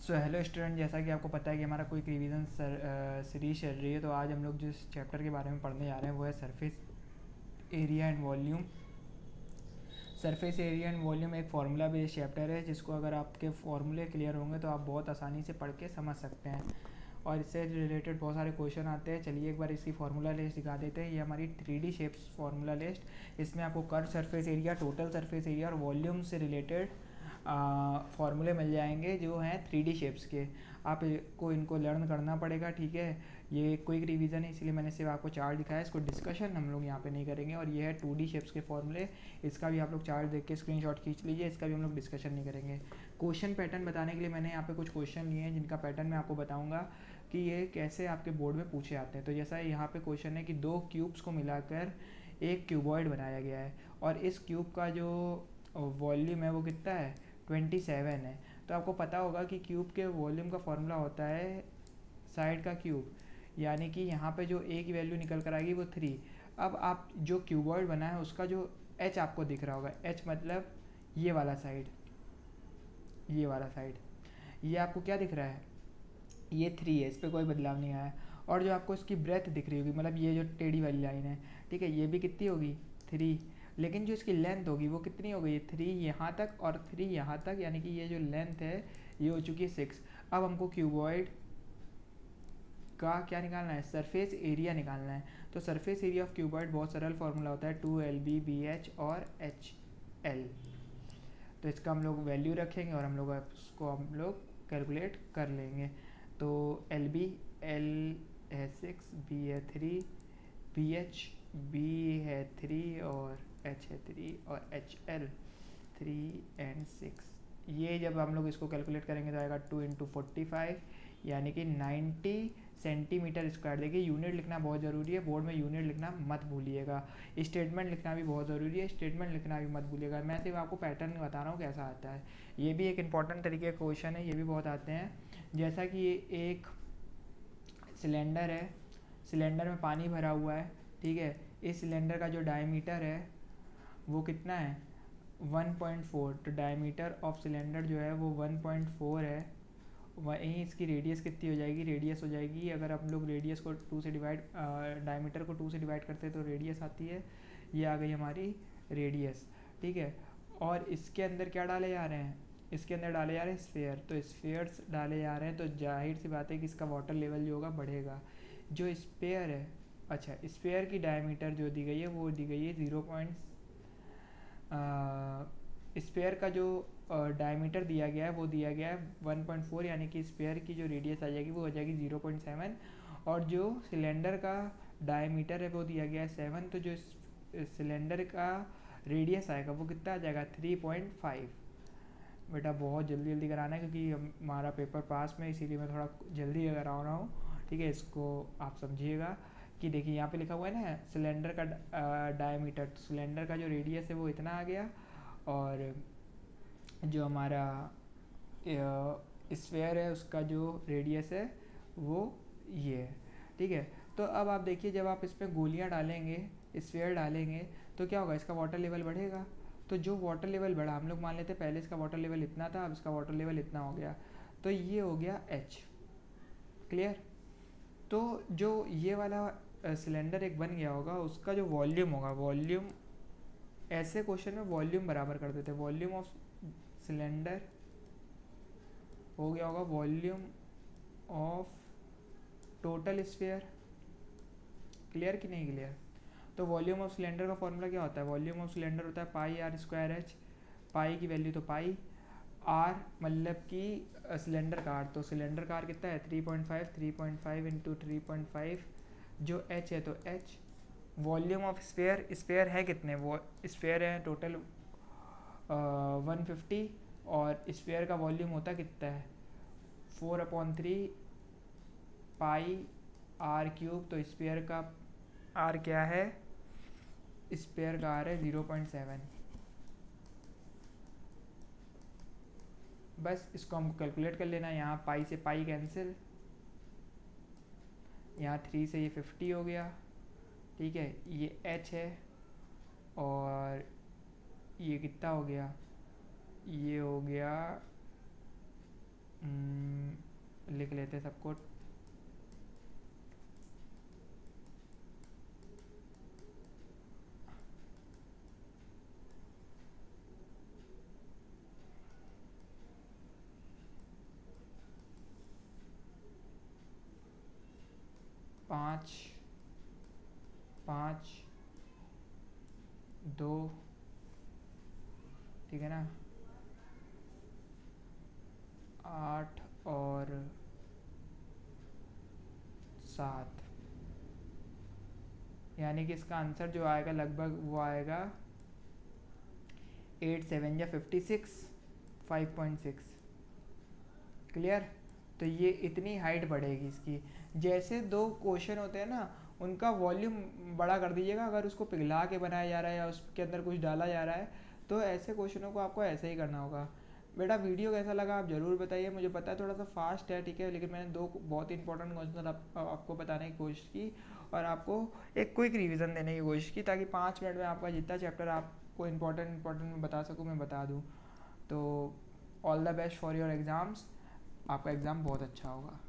So hello student, जैसा कि आपको पता है कि हमारा कोई रिवीजन सीरीज चल रही है। तो आज हम लोग जिस चैप्टर के बारे में पढ़ने जा रहे हैं वो है surface area and volume. Surface area and volume एक फार्मूला बेस्ड चैप्टर है, जिसको अगर आपके फार्मूले क्लियर होंगे तो आप बहुत आसानी से पढ़ के समझ सकते हैं और इससे रिलेटेड बहुत सारे क्वेश्चन आते हैं। चलिए एक बार इसकी फार्मूला लिस्ट दिखा देते हैं। ये हमारी 3D शेप्स फार्मूला लिस्ट। इसमें आपको curve surface area, total surface area और वॉल्यूम से रिलेटेड फार्मूले मिल जाएंगे जो हैं 3D शेप्स के। आपको इनको लर्न करना पड़ेगा, ठीक है। ये क्विक रिवीजन है, इसलिए मैंने सिर्फ आपको चार्ट दिखाया। इसको डिस्कशन हम लोग यहाँ पे नहीं करेंगे। और ये है 2D शेप्स के फॉर्मूले। इसका भी आप लोग चार्ट देख के स्क्रीनशॉट खींच लीजिए। इसका भी हम लोग डिस्कशन नहीं करेंगे। क्वेश्चन पैटर्न बताने के लिए मैंने यहाँ पे कुछ क्वेश्चन लिए हैं, जिनका पैटर्न मैं आपको बताऊँगा कि ये कैसे आपके बोर्ड में पूछे आते हैं। तो जैसा यहाँ पे क्वेश्चन है कि दो क्यूब्स को मिलाकर एक क्यूबॉइड बनाया गया है और इस क्यूब का जो वॉल्यूम है वो कितना है, 27 है। तो आपको पता होगा कि क्यूब के वॉल्यूम का फॉर्मूला होता है साइड का क्यूब, यानी कि यहाँ पे जो ए की वैल्यू निकल कर आएगी वो 3। अब आप जो क्यूबॉइड बना है उसका जो एच आपको दिख रहा होगा, एच मतलब ये वाला साइड, ये वाला साइड, ये आपको क्या दिख रहा है, ये 3 है, इस पर कोई बदलाव नहीं आया। और जो आपको इसकी ब्रेथ दिख रही होगी, मतलब ये जो टेढ़ी वाली लाइन है, ठीक है, ये भी कितनी होगी, 3। लेकिन जो इसकी लेंथ होगी वो कितनी हो गई, 3 यहाँ तक और 3 यहाँ तक, यानी कि ये जो लेंथ है ये हो चुकी है 6। अब हमको क्यूबॉइड का क्या निकालना है, सरफेस एरिया निकालना है। तो सरफेस एरिया ऑफ क्यूबॉइड बहुत सरल फॉर्मूला होता है 2LB/BH और HL। तो इसका हम लोग वैल्यू रखेंगे और हम लोग कैलकुलेट कर लेंगे। तो एल है 6, बी है 3, बी है 3 और एच है 3 और HL 3 and 6। ये जब हम लोग इसको कैलकुलेट करेंगे तो आएगा 2 × 45, यानी कि 90 सेंटीमीटर स्क्वायर। देखिए यूनिट लिखना बहुत ज़रूरी है, बोर्ड में यूनिट लिखना मत भूलिएगा। स्टेटमेंट लिखना भी बहुत ज़रूरी है, स्टेटमेंट लिखना भी मत भूलिएगा। मैं सिर्फ आपको पैटर्न बता रहा हूँ कैसा आता है। ये भी एक इंपॉर्टेंट तरीके का क्वेश्चन है, ये भी बहुत आते हैं। जैसा कि ये एक सिलेंडर है, सिलेंडर में पानी भरा हुआ है, ठीक है। इस सिलेंडर का जो डायमीटर है वो कितना है, 1.4। तो डायमीटर ऑफ सिलेंडर जो है वो 1.4 है। वहीं इसकी रेडियस कितनी हो जाएगी, रेडियस हो जाएगी, अगर हम लोग रेडियस को 2 से डिवाइड, डायमीटर को 2 से डिवाइड करते हैं तो रेडियस आती है, ये आ गई हमारी रेडियस, ठीक है। और इसके अंदर क्या डाले जा रहे हैं, इसके अंदर डाले जा रहे हैं स्फेयर। तो स्फेयर्स डाले जा रहे हैं, तो जाहिर सी बात है कि इसका वाटर लेवल जो होगा बढ़ेगा। जो स्फेयर है, अच्छा, स्फेयर की डायमीटर जो दी गई है वो दी गई है 0 स्पेयर का जो डायमीटर दिया गया है वो दिया गया है 1.4, यानी कि स्पेयर की जो रेडियस आ जाएगी वो हो जाएगी 0.7। और जो सिलेंडर का डायमीटर है वो दिया गया है 7। तो जो सिलेंडर का रेडियस आएगा वो कितना आ जाएगा, 3.5। बेटा बहुत जल्दी जल्दी कराना है क्योंकि हमारा पेपर पास में, इसीलिए मैं थोड़ा जल्दी करा रहा हूँ, ठीक है। इसको आप समझिएगा कि देखिए यहाँ पे लिखा हुआ है ना सिलेंडर का डायमीटर। तो सिलेंडर का जो रेडियस है वो इतना आ गया और जो हमारा स्फेयर है उसका जो रेडियस है वो ये है, ठीक है। तो अब आप देखिए जब आप इसमें गोलियां डालेंगे, स्फेयर डालेंगे, तो क्या होगा, इसका वाटर लेवल बढ़ेगा। तो जो वाटर लेवल बढ़ा, हम लोग मान लेते हैं पहले इसका वाटर लेवल इतना था, अब इसका वाटर लेवल इतना हो गया, तो ये हो गया H। क्लियर। तो जो ये वाला सिलेंडर एक बन गया होगा उसका जो वॉल्यूम होगा, वॉल्यूम, ऐसे क्वेश्चन में वॉल्यूम बराबर कर देते हैं, वॉल्यूम ऑफ सिलेंडर हो गया होगा volume of total sphere. Clear कि नहीं क्लियर। तो वॉल्यूम ऑफ सिलेंडर का फॉर्मूला क्या होता है, वॉल्यूम ऑफ सिलेंडर होता है πr²h। पाई की वैल्यू तो पाई, आर मतलब कि सिलेंडर का आर, तो सिलेंडर का आर कितना है 3.5, 3.5 इंटू 3.5, जो एच है तो H. Volume of sphere, sphere है कितने, वो स्फेयर है टोटल 150 और स्फेयर का वॉल्यूम होता कितना है 4/3 पाई r³। तो स्फेयर का आर क्या है, स्फेयर का आर है 0.7। बस इसको हमको कैलकुलेट कर लेना है। यहाँ पाई से पाई कैंसिल, यहाँ 3 से ये 50 हो गया, ठीक है। ये h है और ये कितना हो गया, ये हो गया लिख लेते सबको। पाँच, 5, 2, ठीक है ना, 8 और 7, यानी कि इसका आंसर जो आएगा लगभग वो आएगा 8 7 या 56, 5.6। क्लियर। तो ये इतनी हाइट बढ़ेगी इसकी। जैसे दो क्वेश्चन होते हैं ना, उनका वॉल्यूम बड़ा कर दीजिएगा अगर उसको पिघला के बनाया जा रहा है या उसके अंदर कुछ डाला जा रहा है, तो ऐसे क्वेश्चनों को आपको ऐसे ही करना होगा। बेटा वीडियो कैसा लगा आप ज़रूर बताइए। मुझे पता है थोड़ा सा फास्ट है, ठीक है, लेकिन मैंने दो बहुत इंपॉर्टेंट क्वेश्चन आपको बताने की कोशिश की और आपको एक क्विक रिवीजन देने की कोशिश की, ताकि 5 मिनट में आपका जितना चैप्टर आपको इंपॉर्टेंट में बता सकूँ मैं बता दूँ। तो all the best for your exams. आपका एग्ज़ाम बहुत अच्छा होगा।